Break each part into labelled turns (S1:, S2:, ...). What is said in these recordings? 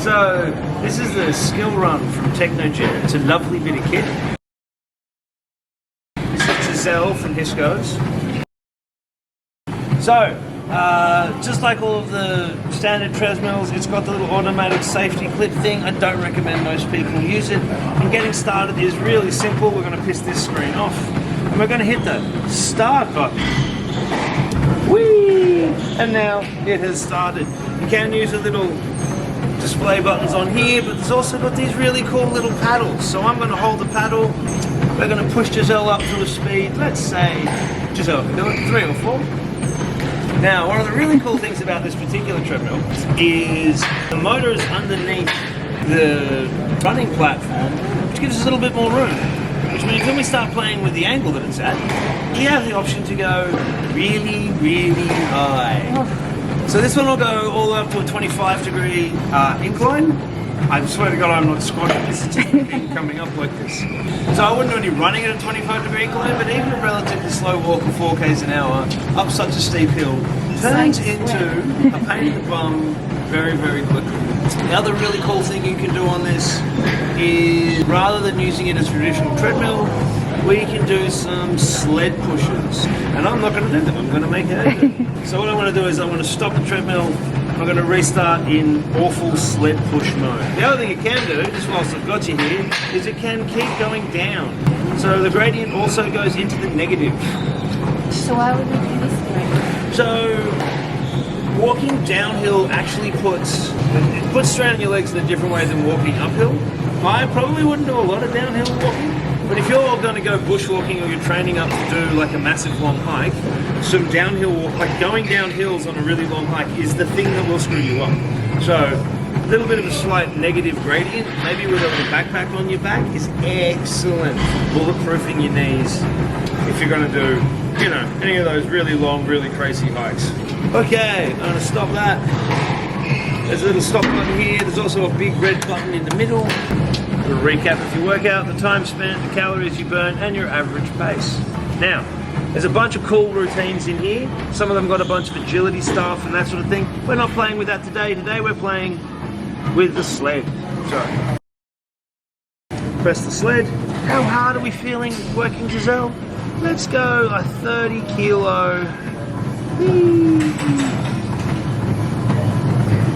S1: So this is the skill run from Technogym. It's a lovely bit of kit. This is Giselle from Hisco's. So, just like all of the standard treadmills, it's got the little automatic safety clip thing. I don't recommend most people use it. And getting started is really simple. We're going to piss this screen off. And we're going to hit the start button. Whee! And now it has started. You can use the little display buttons on here, but there's also got these really cool little paddles. So I'm going to hold the paddle. We're going to push Giselle up to a speed. Let's say Giselle can do it 3 or 4. Now, one of the really cool things about this particular treadmill is the motor is underneath the running platform, which gives us a little bit more room. Which means when we start playing with the angle that it's at, we have the option to go really, really high. So this one will go all the way up to a 25-degree incline. I swear to God, I'm not squatting. This is just coming up like this. So I wouldn't do any running at a 25-degree incline, but even a relatively slow walk of 4 k's an hour up such a steep hill turns into a pain in the bum very, very quickly. The other really cool thing you can do on this is, rather than using it as a traditional treadmill, we can do some sled pushes. And I'm not going to do them, I'm going to make it happen. So what I want to do is I want to stop the treadmill. I'm going to restart in awful sled push mode. The other thing it can do, just whilst I've got you here, is it can keep going down. So the gradient also goes into the negative.
S2: So why would we do this gradient?
S1: So walking downhill actually puts strain on your legs in a different way than walking uphill. I probably wouldn't do a lot of downhill walking. But if you're going to go bushwalking or you're training up to do like a massive long hike, some downhill walk, like going down hills on a really long hike, is the thing that will screw you up. So a little bit of a slight negative gradient, maybe with a little backpack on your back, is excellent. Bulletproofing your knees if you're going to do, you know, any of those really long, really crazy hikes. Okay, I'm going to stop that. There's a little stop button here. There's also a big red button in the middle. We'll recap of your workout, the time spent, the calories you burn, and your average pace. Now, there's a bunch of cool routines in here. Some of them got a bunch of agility stuff and that sort of thing. We're not playing with that today. Today we're playing with the sled. So, press the sled. How hard are we feeling working, Giselle? Let's go a 30 kilo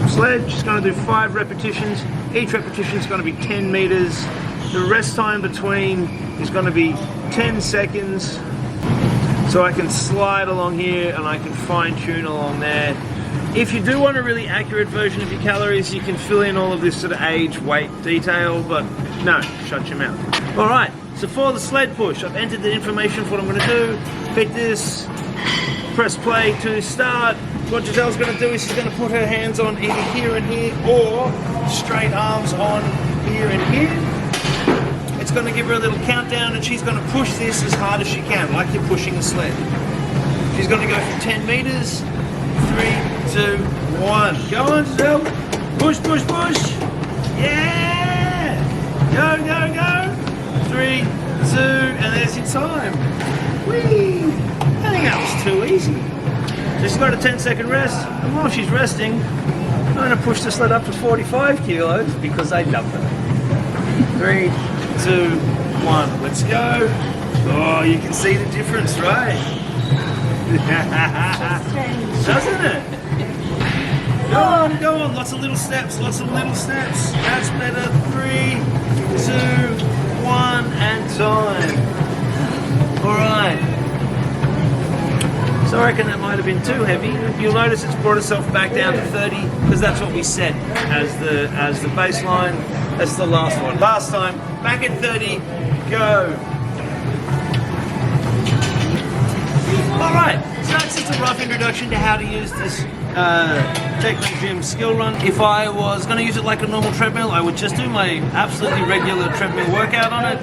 S1: sled. Just going to do 5 repetitions. Each repetition is going to be 10 meters. The rest time between is going to be 10 seconds. So I can slide along here and I can fine tune along there. If you do want a really accurate version of your calories, you can fill in all of this sort of age, weight detail, but no, shut your mouth. All right, so for the sled push, I've entered the information for what I'm going to do. Hit this, press play to start. What Giselle's going to do is she's going to put her hands on either here and here, or straight arms on here and here. It's going to give her a little countdown, and she's going to push this as hard as she can, like you're pushing a sled. She's going to go for 10 meters. 3, 2, 1. Go on, Giselle. Push, push, push. Yeah! Go, go, go. 3, 2, and there's your time. Whee! I think that was too easy. So she's got a 10-second rest, and while she's resting, I'm going to push the sled up to 45 kilos because I love her. 3, 2, 1. Let's go. Oh, you can see the difference, right? Doesn't it? Go on. Lots of little steps, lots of little steps. That's better. 3, 2, 1, and time. All right. So I reckon that might have been too heavy. You'll notice it's brought itself back down to 30 because that's what we set as the baseline. That's the last one. Last time, back at 30, go. All right, so that's just a rough introduction to how to use this Technogym skill run. If I was going to use it like a normal treadmill, I would just do my absolutely regular treadmill workout on it.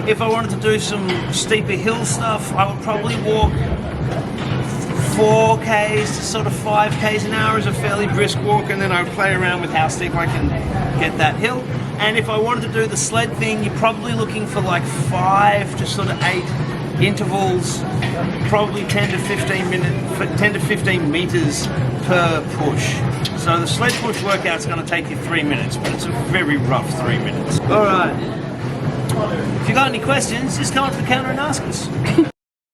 S1: If I wanted to do some steeper hill stuff, I would probably walk 4 k's to sort of 5 k's an hour is a fairly brisk walk, and then I would play around with how steep I can get that hill. And if I wanted to do the sled thing, you're probably looking for like 5 to sort of 8 intervals, probably 10 to 15 meters per push. So the sled push workout's going to take you 3 minutes, but it's a very rough 3 minutes. All right. If you got any questions, just come up to the counter and ask us.